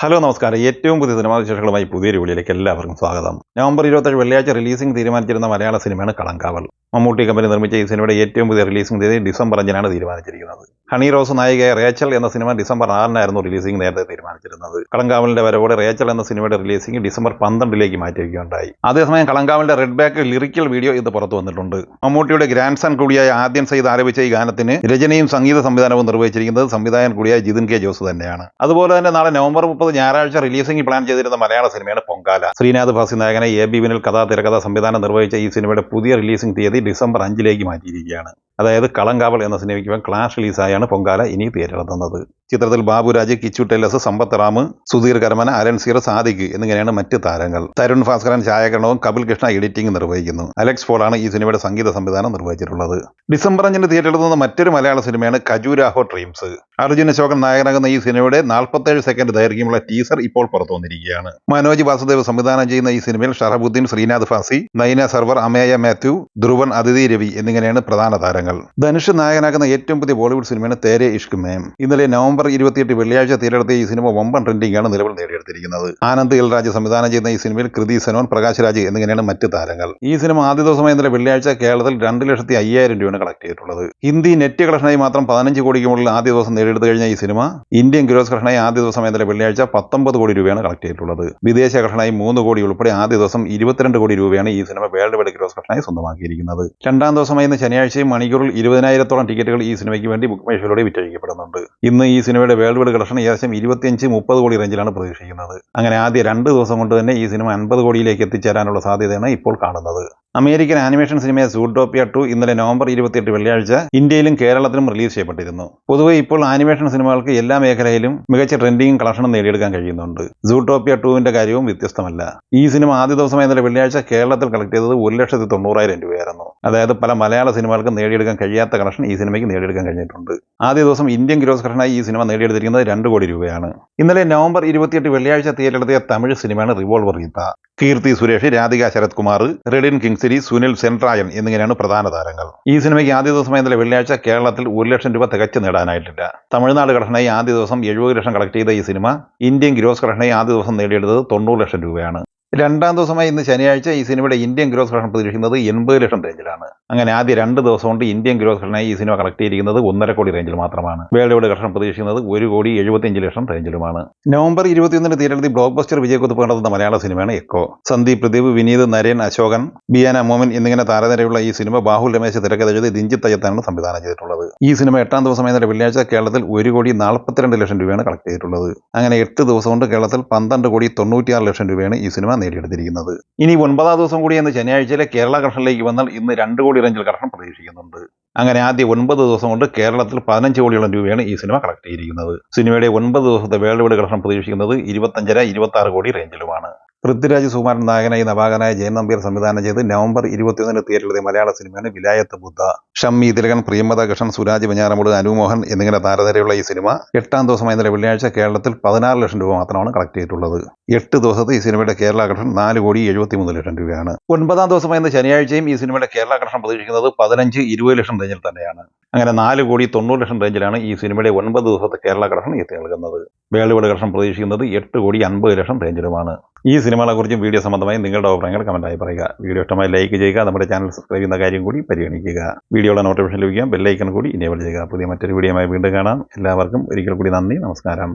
Hello നമസ്കാരം. ഏറ്റവും പുതിയ സിനിമാ വിശേഷങ്ങളുമായി പുതിയൊരു വീഡിയോയിലേക്ക് എല്ലാവർക്കും സ്വാഗതം. നവംബർ 27 വെള്ളിയാഴ്ച റിലീസിംഗ് തീരുമാനിച്ചിരുന്ന മലയാള സിനിമയാണ് കളങ്കാവൽ. മമ്മൂട്ടി കമ്പനി നിർമ്മിച്ച ഈ സിനിമയുടെ ഏറ്റവും പുതിയ റിലീസിംഗ് തീയതി ഡിസംബർ 5-നാണ് തീരുമാനിച്ചിരിക്കുന്നത്. ഹണി റോസ് നായികയായ റേച്ചൽ എന്ന സിനിമ ഡിസംബർ 6-നായിരുന്നു റിലീസിംഗ് നേരത്തെ തീരുമാനിച്ചിരുന്നത്. കളങ്കാവലിന്റെ വരവോടെ റേച്ചൽ എന്ന സിനിമയുടെ റിലീസിംഗ് ഡിസംബർ 12-ലേക്ക് മാറ്റിവെക്കുകയുണ്ടായി. അതേസമയം കളങ്കാവലിന്റെ റെഡ് ബാക്ക് ലിറിക്കൽ വീഡിയോ ഇത് പുറത്തു വന്നിട്ടുണ്ട്. മമ്മൂട്ടിയുടെ ഗ്രാൻഡ് സൺ കൂടിയായ ആദ്യൻ സയ്യിദ് ആലപിച്ച ഈ ഗാനത്തിന് രചനയും സംഗീത സംവിധാനവും നിർവഹിച്ചിരിക്കുന്നത് സംവിധായകൻ കൂടിയായ ജിതിൻ കെ ജോസ് തന്നെയാണ്. അതുപോലെ തന്നെ നാളെ നവംബർ 30 ഞായറാഴ്ച റിലീസിംഗ് പ്ലാൻ ചെയ്തിരുന്ന മലയാള സിനിമയാണ് പൊങ്കാല. ശ്രീനാഥ് ഭാസി നായകനെ എ.ബി. വിനിൽ തിരക്കഥ സംവിധാനം നിർവഹിച്ച ഈ സിനിമയുടെ പുതിയ റിലീസിംഗ് തീയതി ഡിസംബർ 5-ലേക്ക് മാറ്റിയിരിക്കുകയാണ്. അതായത് കളങ്കാവൽ എന്ന സിനിമയ്ക്ക് ക്ലാഷ് റിലീസായാണ് പൊങ്കാല ഇനി തിയേറ്ററിലെത്തുന്നത്. ചിത്രത്തിൽ ബാബുരാജ്, കിച്ചു ടെല്ലസ്, സമ്പത്ത് റാം, സുധീർ കരമന, അലൻസീർ, സാദിഖ് എന്നിങ്ങനെയാണ് മറ്റ് താരങ്ങൾ. തരുൺ ഭാസ്കരൻ ഛായാഗ്രഹണവും കപിൽ കൃഷ്ണ എഡിറ്റിംഗ് നിർവഹിക്കുന്നു. അലക്സ് പോളാണ് ഈ സിനിമയുടെ സംഗീത സംവിധാനം നിർവഹിച്ചിട്ടുള്ളത്. ഡിസംബർ 5-ന് തിയേറ്ററിലെത്തുന്ന മറ്റൊരു മലയാള സിനിമയാണ് ഖജുരാഹോ ഡ്രീംസ്. അർജുൻ അശോകൻ നായകനാകുന്ന ഈ സിനിമയുടെ 47 സെക്കൻഡ് ദൈർഘ്യമുള്ള ടീസർ ഇപ്പോൾ പുറത്തു വന്നിരിക്കുകയാണ്. മനോജ് വാസുദേവ് സംവിധാനം ചെയ്യുന്ന ഈ സിനിമയിൽ ഷറഫുദ്ദീൻ, ശ്രീനാഥ് ഭാസി, നൈന സർവർ, അമേയ മാത്യു, ധ്രുവൻ, അതിഥി രവി എന്നിങ്ങനെയാണ് പ്രധാന താരങ്ങൾ. ധനുഷ് നായകനാക്കുന്ന ഏറ്റവും പുതിയ ബോളിവുഡ് സിനിമയാണ് തേരെ ഇഷ്ക് മേം. ഇന്നലെ നവംബർ 28 വെള്ളിയാഴ്ച തിയേറ്ററെത്തിയ ഈ സിനിമ വമ്പൻ ട്രെൻഡിംഗ് ആണ് നിലവിൽ നേടിയെടുത്തിരിക്കുന്നത്. ആനന്ദ് എൽ രാജ് സംവിധാനം ചെയ്യുന്ന ഈ സിനിമയിൽ കൃതി സനോൻ, പ്രകാശ് രാജ് എന്നിങ്ങനെയാണ് മറ്റ് താരങ്ങൾ. ഈ സിനിമ ആദ്യ ദിവസമായ ഇന്നലെ വെള്ളിയാഴ്ച കേരളത്തിൽ 2,05,000 രൂപയാണ് കളക്ട് ചെയ്തിട്ടുള്ളത്. ഹിന്ദി നെറ്റ് കളക്ഷനായി മാത്രം 15 കോടിക്ക് മുകളിൽ ആദ്യ ദിവസം നേടിയെടുത്തു കഴിഞ്ഞ ഈ സിനിമ ഇന്ത്യൻ ഗ്രോസ് കളക്ഷനായി ആദ്യ ദിവസം ഇന്നലെ വെള്ളിയാഴ്ച 19 കോടി രൂപയാണ് കളക്ട് ചെയ്തിട്ടുള്ളത്. വിദേശ കളക്ഷനായി 3 കോടി ഉൾപ്പെടെ ആദ്യ ദിവസം 22 കോടി രൂപയാണ് ഈ സിനിമ വേൾഡ് വൈഡ് ഗ്രോസ് കളക്ഷനായി സ്വന്തമാക്കിയിരിക്കുന്നത്. രണ്ടാം ദിവസമായി ഇന്ന് ശനിയാഴ്ചയും മണിക്കൂറിൽ 20,000-ഓളം ടിക്കറ്റുകൾ ഈ സിനിമയ്ക്ക് വേണ്ടി ബുക്ക് മൈ ഷോയിലൂടെ വിറ്റഴിക്കപ്പെടുന്നുണ്ട്. ഇന്ന് ഈ സിനിമയുടെ വേൾഡ് വൈഡ് കളക്ഷൻ ഏകദേശം 25-30 കോടി റേഞ്ചിലാണ് പ്രതീക്ഷിക്കുന്നത്. അങ്ങനെ ആദ്യ 2 ദിവസം കൊണ്ട് തന്നെ ഈ സിനിമ 50 കോടിയിലേക്ക് എത്തിച്ചേരാനുള്ള സാധ്യതയാണ് ഇപ്പോൾ കാണുന്നത്. അമേരിക്കൻ ആനിമേഷൻ സിനിമയായ സൂട്ടോപ്പിയ 2 ഇന്നലെ നവംബർ 28 വെള്ളിയാഴ്ച ഇന്ത്യയിലും കേരളത്തിലും റിലീസ് ചെയ്യപ്പെട്ടിരുന്നു. പൊതുവെ ഇപ്പോൾ ആനിമേഷൻ സിനിമകൾക്ക് എല്ലാ മേഖലയിലും മികച്ച ട്രെൻഡിങ്ങും കളക്ഷനും നേടിയെടുക്കാൻ കഴിയുന്നുണ്ട്. സൂട്ടോപ്പിയ 2-ന്റെ കാര്യവും വ്യത്യസ്തമല്ല. ഈ സിനിമ ആദ്യ ദിവസമായ ഇന്നലെ വെള്ളിയാഴ്ച കേരളത്തിൽ കളക്ട് ചെയ്തത് 1,90,000 രൂപയായിരുന്നു. അതായത് പല മലയാള സിനിമകൾക്ക് നേടിയെടുക്കാൻ കഴിയാത്ത കളക്ഷൻ ഈ സിനിമയ്ക്ക് നേടിയെടുക്കാൻ കഴിഞ്ഞിട്ടുണ്ട്. ആദ്യ ദിവസം ഇന്ത്യൻ ഗ്രോസ് കളക്ഷനായി ഈ സിനിമ നേടിയെടുത്തിരിക്കുന്നത് 2 കോടി രൂപയാണ്. ഇന്നലെ നവംബർ 28 വെള്ളിയാഴ്ച തിയേറ്ററിലെത്തിയ തമിഴ് സിനിമയാണ് റിവോൾവർ ഗീത. കീർത്തി സുരേഷ്, രാധിക ശരത് കുമാർ, റെഡിൻ കിങ്സിരി, സുനിൽ സെൻട്രായൻ എന്നിങ്ങനെയാണ് പ്രധാന താരങ്ങൾ. ഈ സിനിമയ്ക്ക് ആദ്യ ദിവസമായ ഇന്നലെ വെള്ളിയാഴ്ച കേരളത്തിൽ 1 ലക്ഷം രൂപ തികച്ചു നേടാനായിട്ടില്ല. തമിഴ്നാട് കളക്ഷനായി ആദ്യ ദിവസം 70 ലക്ഷം കളക്ട് ചെയ്ത ഈ സിനിമ ഇന്ത്യൻ ഗ്രോസ് കളക്ഷനായി ആദ്യ ദിവസം നേടിയെടുത്തത് 90 ലക്ഷം രൂപയാണ്. രണ്ടാം ദിവസമായി ഇന്ന് ശനിയാഴ്ച ഈ സിനിമയുടെ ഇന്ത്യൻ ഗ്രോസ് കളക്ഷൻ പ്രതീക്ഷിക്കുന്നത് 80 ലക്ഷം റേഞ്ചിലാണ്. അങ്ങനെ ആദ്യ 2 ദിവസം കൊണ്ട് ഇന്ത്യൻ ഗ്രോസ് കളക്ഷനായി ഈ സിനിമ കളക്ട് ചെയ്തിരിക്കുന്നത് 1.5 കോടി റേഞ്ചിൽ മാത്രമാണ്. വേൾഡ് വൈഡ് കളക്ഷൻ പ്രതീക്ഷിക്കുന്നത് 1,75 ലക്ഷം റേഞ്ചിലുമാണ്. നവംബർ 21-ന് തിയേറ്ററിൽ ബ്ലോക്ക് ബസ്റ്റർ വിജയക്കുതിപ്പ് കണ്ടെത്തുന്ന മലയാള സിനിമയാണ് എക്കോ. സന്ദീപ് പ്രദീപ്, വിനീത്, നരേൻ, അശോകൻ, ബിയാന മോമൻ എന്നിങ്ങനെ താരനിരയുള്ള ഈ സിനിമ ബാഹുൽ രമേശ് തിരക്കഥ എഴുതി രഞ്ജിത്ത് അയ്യത്താണ് സംവിധാനം ചെയ്തിട്ടുള്ളത്. ഈ സിനിമ 8-ാം ദിവസമായ ഇന്നലെ വെള്ളിയാഴ്ച കേരളത്തിൽ 1,42 ലക്ഷം രൂപയാണ് കളക്ട് ചെയ്തിട്ടുള്ളത്. അങ്ങനെ 8 ദിവസം കൊണ്ട് കേരളത്തിൽ 12,96 ലക്ഷം രൂപയാണ് ഈ സിനിമ നേടിയെടുത്തിരിക്കുന്നത്. ഇനി 9-ാം ദിവസം കൂടി എന്ന ശനിയാഴ്ചയിലെ കേരള കളക്ഷനിലേക്ക് വന്നാൽ ഇന്ന് 2 കോടി റേഞ്ചിൽ കളക്ഷൻ പ്രതീക്ഷിക്കുന്നുണ്ട്. അങ്ങനെ ആദ്യ 9 ദിവസം കൊണ്ട് കേരളത്തിൽ 15 കോടിയോളം രൂപയാണ് ഈ സിനിമ കളക്ട് ചെയ്തിരിക്കുന്നത്. സിനിമയുടെ 9 ദിവസത്തെ വേൾഡ് വൈഡ് കളക്ഷൻ പ്രതീക്ഷിക്കുന്നത് 25-26 കോടി റേഞ്ചിലുമാണ്. പൃഥ്വിരാജ് സുകുമാരൻ നായകനായി നവാഗനായ ജയൻ നമ്പ്യാർ സംവിധാനം ചെയ്ത് നവംബർ 21-ന് തിയേറ്ററിലെ മലയാള സിനിമയാണ് വിലായത്ത് ബുദ്ധ. ഷമ്മി തിലകൻ, പ്രിയമത കൃഷ്ണൻ, സുരാജ് വെഞ്ഞാറമൂട്, അനുമോഹൻ എന്നിങ്ങനെ താരനിരയുള്ള ഈ സിനിമ 8-ാം ദിവസമായ ഇന്നലെ വെള്ളിയാഴ്ച കേരളത്തിൽ 16 ലക്ഷം രൂപ മാത്രമാണ് കളക്ട് ചെയ്തിട്ടുള്ളത്. 8 ദിവസത്തെ ഈ സിനിമയുടെ കേരള കളക്ഷൻ 4,73 ലക്ഷം രൂപയാണ്. 9-ാം ദിവസമായ ഇന്ന് ശനിയാഴ്ചയും ഈ സിനിമയുടെ കേരള കളക്ഷൻ പ്രതീക്ഷിക്കുന്നത് 15-20 ലക്ഷം റേഞ്ചിൽ തന്നെയാണ്. അങ്ങനെ 4,90 ലക്ഷം റേഞ്ചിലാണ് ഈ സിനിമയുടെ 9 ദിവസത്തെ കേരള കളക്ഷൻ എത്തി നൽകുന്നത്. വേൾഡ് വൈഡ് കളക്ഷൻ പ്രതീക്ഷിക്കുന്നത് 8,50 ലക്ഷം റേഞ്ചിലുമാണ്. ഈ സിനിമകളെക്കുറിച്ചും വീഡിയോ സംബന്ധമായി നിങ്ങളുടെ അഭിപ്രായങ്ങൾ കമൻറ്റായി പറയുക. വീഡിയോ ഇഷ്ടമായി ലൈക്ക് ചെയ്യുക. നമ്മുടെ ചാനൽ സബ്സ്ക്രൈബ് ചെയ്യുന്ന കാര്യം കൂടി പരിഗണിക്കുക. വീഡിയോയുടെ നോട്ടിഫിക്കേഷൻ ലഭിക്കാൻ ബെല്ലൈക്കൺ കൂടി ഇനേബിൾ ചെയ്യുക. പുതിയ മറ്റൊരു വീഡിയോയുമായി വീണ്ടും കാണാം. എല്ലാവർക്കും ഒരിക്കൽ കൂടി നന്ദി, നമസ്കാരം.